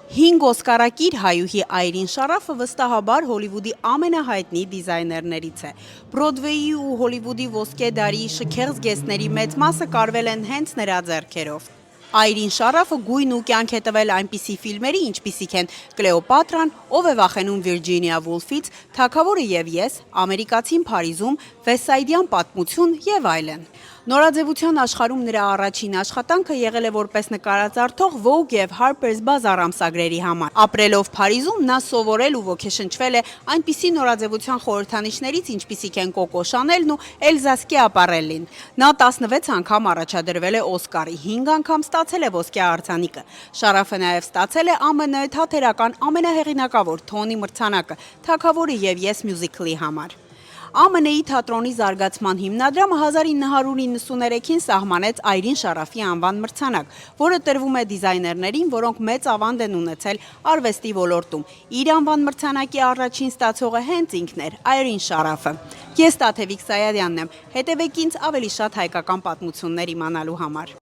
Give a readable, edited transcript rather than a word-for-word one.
5 օսկարակիր հայուհի Այրին Շարաֆը վստահաբար Հոլիվուդի ամենահայտնի դիզայներներից է։ Բրոդվեյի ու Հոլիվուդի ոսկե դարի շքեղ զգեստների մեծ մասը կարվել են հենց նրա ձեռքերով։ Այրին Շարաֆը գույն ու կյանք է տվել այնպիսի ֆիլմերի, ինչպիսիք են Կլեոպատրան, Ով է վախենում Վիրջինիա Վուլֆից, Թագավորը և ես, Ամերիկացին Փարիզում, Վեսթսայդյան պատմություն և այլն։ Նորաձևության աշխարհում նրա առաջին աշխատանքը եղել է որպես նկարազարդող Vogue և Harper's Bazaar ամսագրերի համար։ Ապրելով Փարիզում նա սովորել ու ոգեշնչվել է այնպիսի նորաձևության խորհրդանիշներից, ինչպիսիք են Կոկո Շանելն ու Էլզա Սկիապարելլին։ Նա 16 անգամ առաջադրվել է Օսկարի, 5 անգամ ստացել է ոսկե արձանիկը։ Շարաֆը նաև ստացել է ԱՄՆ թատերական ամենահեղինակավոր Թոնի մրցանակը «Թագավորը և ես» մյուզիքլի համար։ ԱՄՆ-ի թատրոնի զարգացման հիմնադրամը 1993-ին սահմանեց Այրին Շարաֆի անվան մրցանակ, որը տրվում է դիզայներներին, որոնք մեծ ավանդ են ունեցել արվեստի ոլորտում։ Իր անվան մրցանակի առաջին ստացողը հենց ինքն էր՝ Այրին Շարաֆը։ Ես Տաթևիկ Սայադյանն եմ։ Հետևեք ինձ ավելի շատ հայկական պատմություններ իմանալու համար։